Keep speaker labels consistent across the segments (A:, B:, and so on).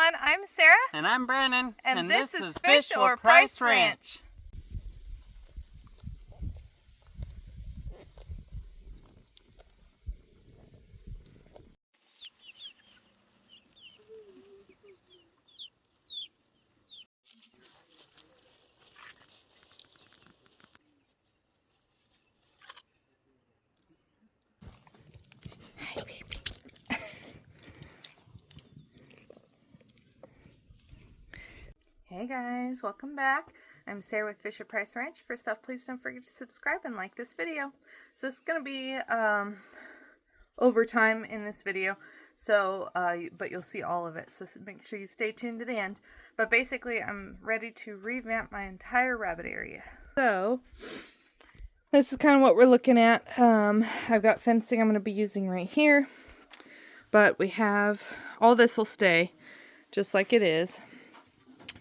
A: everyone, I'm Sarah.
B: And I'm Brandon.
A: And this is Fish or Price Ranch. Hi, baby. Hey guys, welcome back. I'm Sarah with Fish or Price Ranch. First off, please don't forget to subscribe and like this video. So it's going to be overtime in this video, so but you'll see all of it, so make sure you stay tuned to the end. But basically, I'm ready to revamp my entire rabbit area. So this is kind of what we're looking at. I've got fencing I'm going to be using right here, but we have all this will stay just like it is.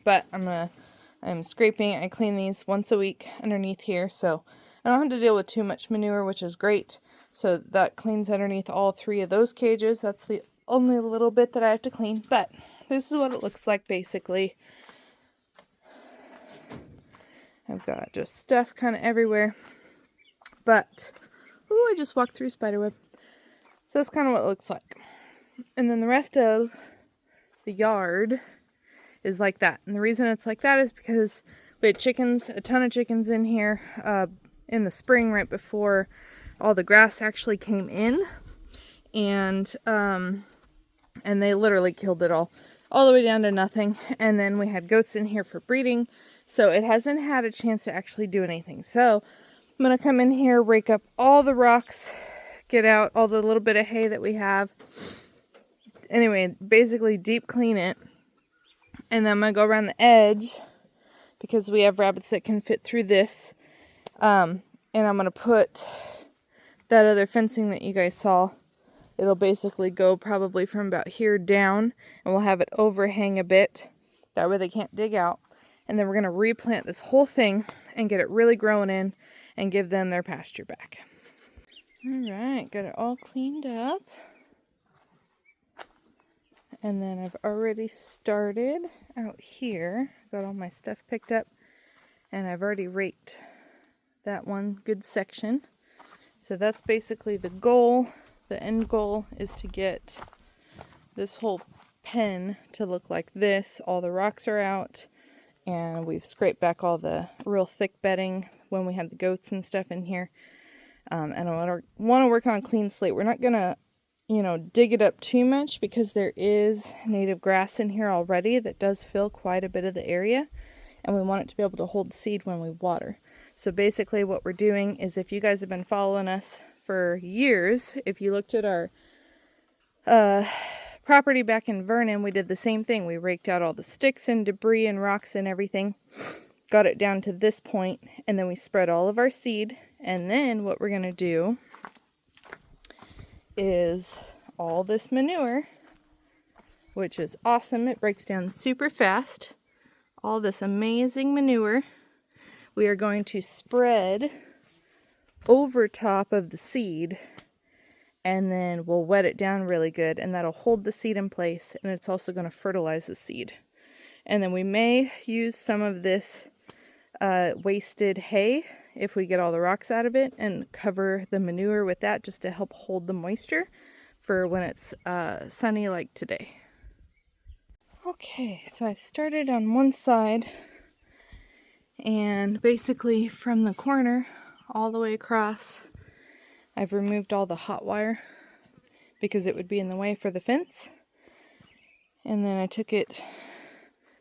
A: But I'm scraping. I clean these once a week underneath here, so I don't have to deal with too much manure, which is great. So that cleans underneath all three of those cages. That's the only little bit that I have to clean, but this is what it looks like basically. I've got just stuff kind of everywhere, but oh, I just walked through spiderweb. So that's kind of what it looks like. And then the rest of the yard is like that. And the reason it's like that is because we had chickens, a ton of chickens in here in the spring right before all the grass actually came in, and they literally killed it all the way down to nothing. And then we had goats in here for breeding, so it hasn't had a chance to actually do anything. So I'm gonna come in here, rake up all the rocks, get out all the little bit of hay that we have. Anyway, basically deep clean it. And then I'm going to go around the edge because we have rabbits that can fit through this. And I'm going to put that other fencing that you guys saw. It'll basically go probably from about here down, and we'll have it overhang a bit. That way they can't dig out. And then we're going to replant this whole thing and get it really growing in and give them their pasture back. Alright, got it all cleaned up. And then I've already started out here. Got all my stuff picked up. And I've already raked that one good section. So that's basically the goal. The end goal is to get this whole pen to look like this. All the rocks are out. And we've scraped back all the real thick bedding when we had the goats and stuff in here. And I want to work on a clean slate. We're not going to dig it up too much because there is native grass in here already that does fill quite a bit of the area, and we want it to be able to hold seed when we water. So basically what we're doing is, if you guys have been following us for years, if you looked at our property back in Vernon, we did the same thing. We raked out all the sticks and debris and rocks and everything, got it down to this point, and then we spread all of our seed. And then what we're going to do is all this manure, which is awesome. It breaks down super fast. All this amazing manure we are going to spread over top of the seed, and then we'll wet it down really good, and that'll hold the seed in place, and it's also going to fertilize the seed. And then we may use some of this wasted hay if we get all the rocks out of it, and cover the manure with that just to help hold the moisture for when it's sunny like today. Okay, so I've started on one side, and basically from the corner all the way across I've removed all the hot wire because it would be in the way for the fence. And then I took it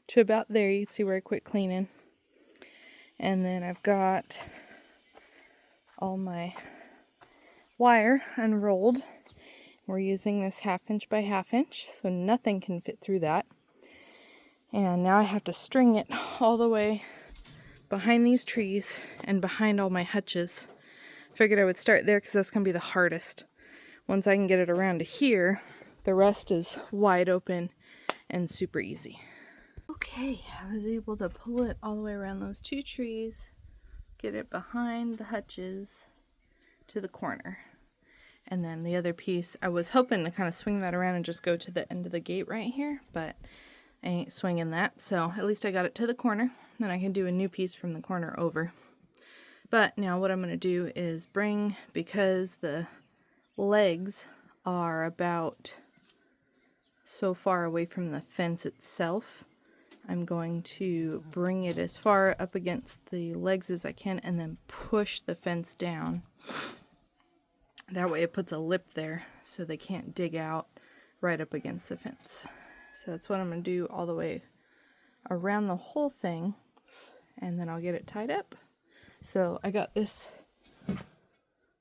A: to about there. You can see where I quit cleaning. And then I've got all my wire unrolled. We're using this 1/2 inch by 1/2 inch, so nothing can fit through that. And now I have to string it all the way behind these trees and behind all my hutches. Figured I would start there because that's going to be the hardest. Once I can get it around to here, the rest is wide open and super easy. Okay, I was able to pull it all the way around those two trees, get it behind the hutches to the corner. And then the other piece, I was hoping to kind of swing that around and just go to the end of the gate right here, but I ain't swinging that, so at least I got it to the corner. Then I can do a new piece from the corner over. But now what I'm going to do is bring, because the legs are about so far away from the fence itself, I'm going to bring it as far up against the legs as I can and then push the fence down. That way it puts a lip there so they can't dig out right up against the fence. So that's what I'm going to do all the way around the whole thing, and then I'll get it tied up. So I got this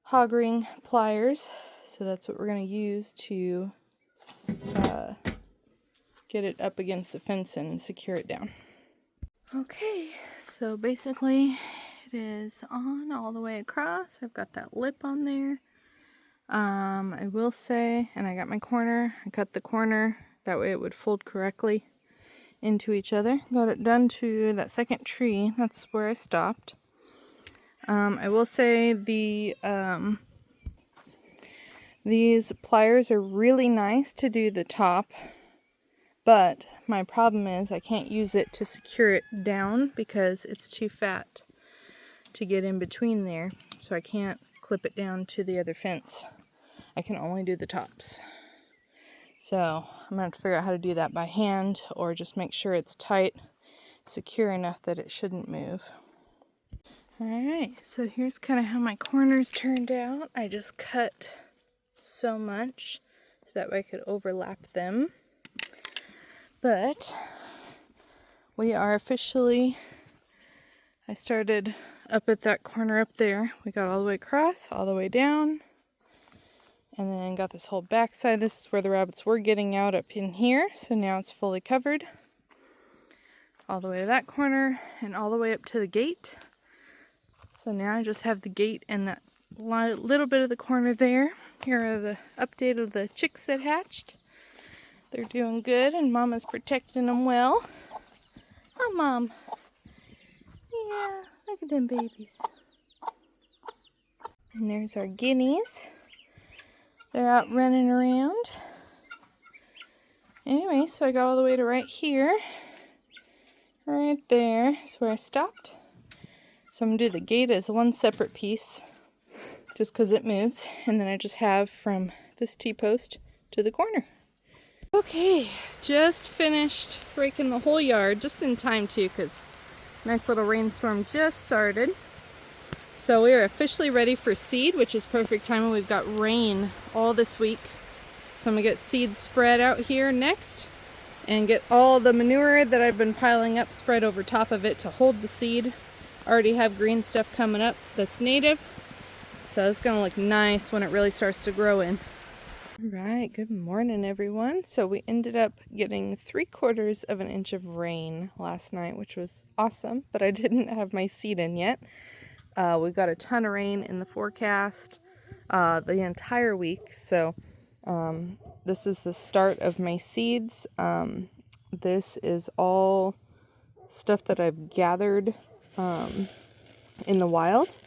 A: hog ring pliers, so that's what we're going to use to get it up against the fence and secure it down. Okay, so basically it is on all the way across. I've got that lip on there. I will say, and I got my corner, I cut the corner, that way it would fold correctly into each other. Got it done to that second tree, that's where I stopped. I will say these pliers are really nice to do the top, but my problem is I can't use it to secure it down because it's too fat to get in between there, so I can't clip it down to the other fence. I can only do the tops. So I'm going to have to figure out how to do that by hand or just make sure it's tight, secure enough that it shouldn't move. Alright, so here's kind of how my corners turned out. I just cut so much so that way I could overlap them. But we are officially, I started up at that corner up there. We got all the way across, all the way down, and then got this whole back side. This is where the rabbits were getting out up in here, so now it's fully covered. All the way to that corner and all the way up to the gate. So now I just have the gate and that little bit of the corner there. Here are the update of the chicks that hatched. They're doing good and Mama's protecting them well. Oh, Mom. Yeah, look at them babies. And there's our guineas. They're out running around. Anyway, so I got all the way to right here. Right there is where I stopped. So I'm going to do the gate as one separate piece, just because it moves. And then I just have from this T-post to the corner. Okay, just finished raking the whole yard, just in time too, because nice little rainstorm just started. So we are officially ready for seed, which is perfect timing. We've got rain all this week. So I'm going to get seed spread out here next and get all the manure that I've been piling up spread over top of it to hold the seed. Already have green stuff coming up that's native. So it's going to look nice when it really starts to grow in. Alright, good morning everyone. So we ended up getting 3/4 of an inch of rain last night, which was awesome, but I didn't have my seed in yet. We got a ton of rain in the forecast the entire week, so this is the start of my seeds. This is all stuff that I've gathered in the wild,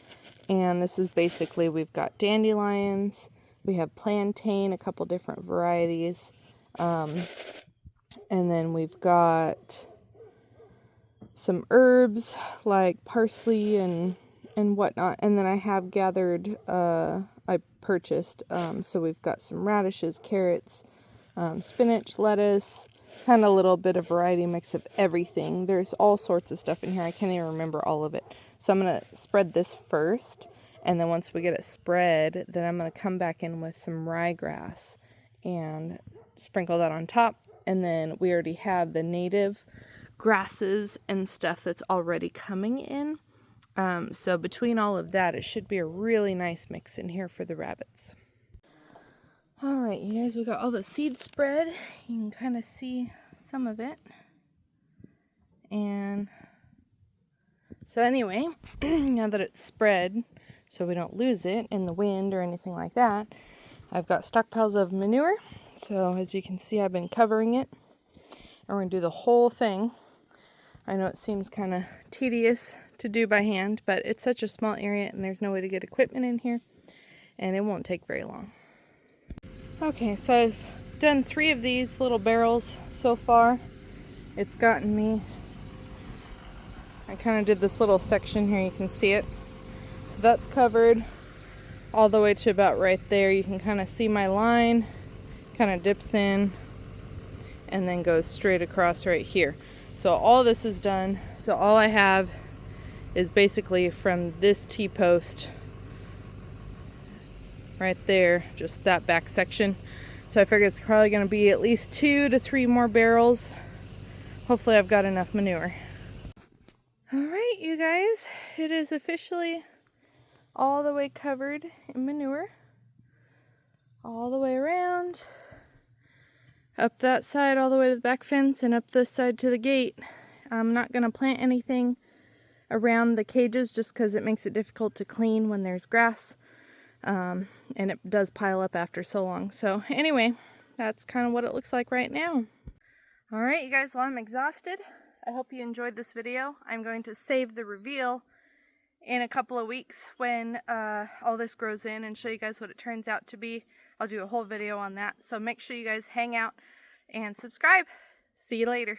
A: and this is basically, we've got dandelions, we have plantain, a couple different varieties, and then we've got some herbs like parsley and whatnot, and then I have gathered, I purchased, so we've got some radishes, carrots, spinach, lettuce, kind of a little bit of variety mix of everything. There's all sorts of stuff in here. I can't even remember all of it. So I'm going to spread this first, and then once we get it spread, then I'm going to come back in with some ryegrass and sprinkle that on top. And then we already have the native grasses and stuff that's already coming in. So between all of that, it should be a really nice mix in here for the rabbits. Alright, you guys, we got all the seed spread. You can kind of see some of it. And so anyway, now that it's spread, so we don't lose it in the wind or anything like that, I've got stockpiles of manure. So as you can see, I've been covering it. And we're going to do the whole thing. I know it seems kind of tedious to do by hand, but it's such a small area and there's no way to get equipment in here, and it won't take very long. Okay, so I've done 3 of these little barrels so far, it's gotten me. I kind of did this little section here, you can see it. So that's covered all the way to about right there. You can kind of see my line, kind of dips in and then goes straight across right here. So all this is done. So all I have is basically from this T-post right there, just that back section. So I figure it's probably going to be at least 2 to 3 more barrels. Hopefully I've got enough manure. Alright, you guys, it is officially all the way covered in manure. All the way around. Up that side all the way to the back fence and up this side to the gate. I'm not going to plant anything around the cages just because it makes it difficult to clean when there's grass. And it does pile up after so long. So anyway, that's kind of what it looks like right now. Alright, you guys, well, I'm exhausted. I hope you enjoyed this video. I'm going to save the reveal in a couple of weeks when all this grows in and show you guys what it turns out to be. I'll do a whole video on that. So make sure you guys hang out and subscribe. See you later.